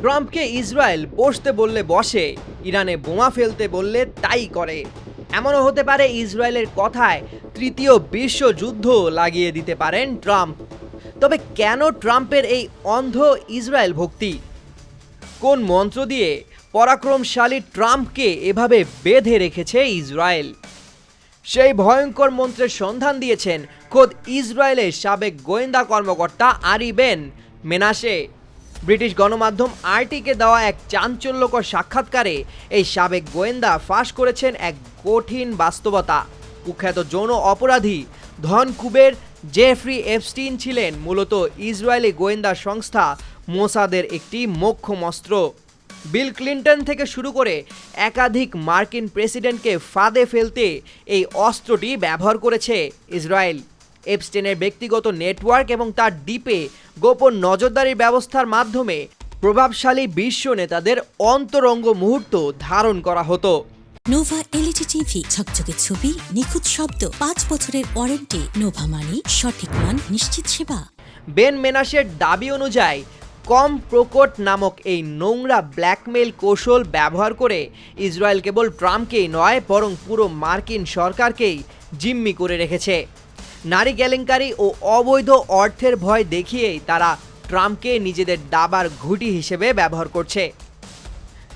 ট্রাম্পকে ইসরায়েল বসতে বললে বসে, ইরানে বোমা ফেলতে বললে তাই করে। এমনও হতে পারে ইসরায়েলের কথায় তৃতীয় বিশ্বযুদ্ধ লাগিয়ে দিতে পারেন ট্রাম্প। তবে কেন ট্রাম্পের এই অন্ধ ইসরায়েল ভক্তি? কোন মন্ত্র দিয়ে পরাক্রমশালী ট্রাম্পকে এভাবে বেঁধে রেখেছে ইসরায়েল? সেই ভয়ঙ্কর মন্ত্রের সন্ধান দিয়েছেন খোদ ইসরায়েলের সাবেক গোয়েন্দা কর্মকর্তা আরি বেন মেনাসে। ব্রিটিশ গণমাধ্যম আরটিকে দেওয়া এক চাঞ্চল্যকর সাক্ষাৎকারে এই সাবেক গোয়েন্দা ফাঁস করেছেন এক কঠিন বাস্তবতা। কুখ্যাত যৌন অপরাধী ধন কুবের জেফ্রি এপস্টিন ছিলেন মূলত ইসরায়েলি গোয়েন্দা সংস্থা মোসাদের একটি মোক্ষম অস্ত্র। বিল ক্লিন্টন থেকে শুরু করে একাধিক মার্কিন প্রেসিডেন্টকে ফাঁদে ফেলতে এই অস্ত্রটি ব্যবহার করেছে ইসরায়েল। এপস্টিনের ব্যক্তিগত নেটওয়ার্ক এবং তার দ্বীপে গোপন নজরদারির ব্যবস্থার মাধ্যমে প্রভাবশালী বিশ্ব নেতাদের অন্তরঙ্গ মুহূর্ত ধারণ করা হতো। নোভা এলইডি টিভি, ঝকঝকে ছবি, নিখুঁত শব্দ, 5 বছরের ওয়ারেন্টি। নোভা মানি সঠিক মান, নিশ্চিত সেবা। বেন মেনাসের দাবি অনুযায়ী কম প্রকট নামক এই নোংরা ব্ল্যাকমেইল কৌশল ব্যবহার করে ইসরায়েল কেবল ট্রাম্পকেই নয় বরং পুরো মার্কিন সরকারকেই জিম্মি করে রেখেছে। নারী কেলেঙ্কারি ও অবৈধ অর্থের ভয় দেখিয়েই তারা ট্রাম্পকে নিজেদের দাবার ঘুঁটি হিসেবে ব্যবহার করছে।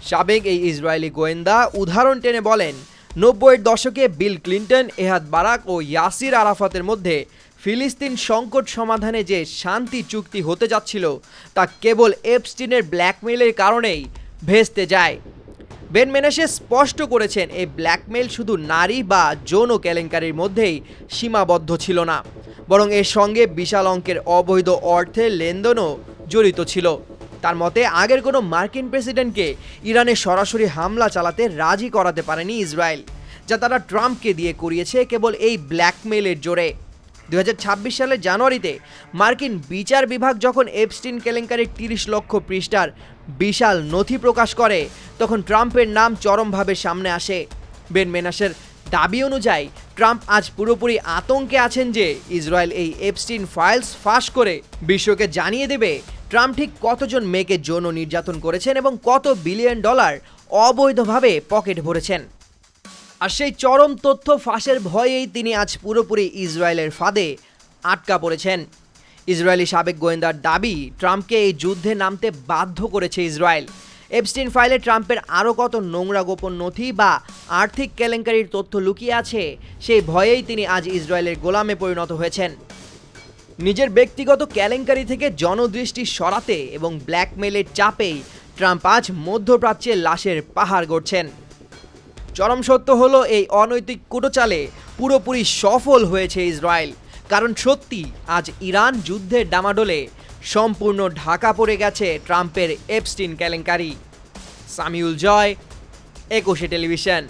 সাবেক এই ইসরায়েলি গোয়েন্দা উদাহরণ টেনে বলেন, 90-এর দশকে বিল ক্লিন্টন, এহাদ বারাক ও ইয়াসির আরাফাতের মধ্যে ফিলিস্তিন সংকট সমাধানে যে শান্তি চুক্তি হতে যাচ্ছিল তা কেবল এপস্টিনের ব্ল্যাকমেইলের কারণেই ভেস্তে যায়। বেন মেনাসে স্পষ্ট করেছেন, এই ব্ল্যাকমেইল শুধু নারী বা যৌন কেলেঙ্কারির মধ্যেই সীমাবদ্ধ ছিল না, বরং এর সঙ্গে বিশাল অঙ্কের অবৈধ অর্থের লেনদেনও জড়িত ছিল। তার মতে আগের কোনো মার্কিন প্রেসিডেন্টকে ইরানে সরাসরি হামলা চালাতে রাজি করাতে পারেনি ইসরায়েল, যা তারা ট্রাম্পকে দিয়ে করিয়েছে কেবল এই ব্ল্যাকমেইলের জোরে। 2026 সালের জানুয়ারিতে মার্কিন বিচার বিভাগ যখন এপস্টিন কেলেঙ্কারির 30 লক্ষ পৃষ্ঠার বিশাল নথি প্রকাশ করে, তখন ট্রাম্পের নাম চরমভাবে সামনে আসে। বেন মেনাসের দাবি অনুযায়ী ট্রাম্প আজ পুরোপুরি আতঙ্কে আছেন যে ইসরায়েল এই এপস্টিন ফাইলস ফাঁস করে বিশ্বকে জানিয়ে দেবে ট্রাম্প ঠিক কতজন মেয়েকে যৌন নির্যাতন করেছেন এবং কত বিলিয়ন ডলার অবৈধভাবে পকেট ভরেছেন। আর সেই চরম তথ্য ফাঁসের ভয়েই তিনি আজ পুরোপুরি ইসরায়েলের ফাঁদে আটকা পড়েছেন। ইসরায়েলি সাবেক গোয়েন্দার দাবি, ট্রাম্পকে এই যুদ্ধে নামতে বাধ্য করেছে ইসরায়েল। এপস্টিন ফাইলে ট্রাম্পের আরও কত নোংরা গোপন নথি বা আর্থিক কেলেঙ্কারির তথ্য লুকিয়ে আছে, সেই ভয়েই তিনি আজ ইসরায়েলের গোলামে পরিণত হয়েছেন। নিজের ব্যক্তিগত কেলেঙ্কারি থেকে জনদৃষ্টি সরাতে এবং ব্ল্যাকমেইলের চাপেই ট্রাম্প আজ মধ্যপ্রাচ্যে লাশের পাহাড় গড়ছেন। চরম সত্য হলো, এই অনৈতিক কুটোচালে পুরোপুরি সফল হয়েছে ইসরায়েল। কারণ সত্যি আজ ইরান যুদ্ধের ডামাডোলে সম্পূর্ণ ঢাকা পড়ে গেছে ট্রাম্পের এপস্টিন কেলেঙ্কারি। সামিউল জয়, 21 টেলিভিশন।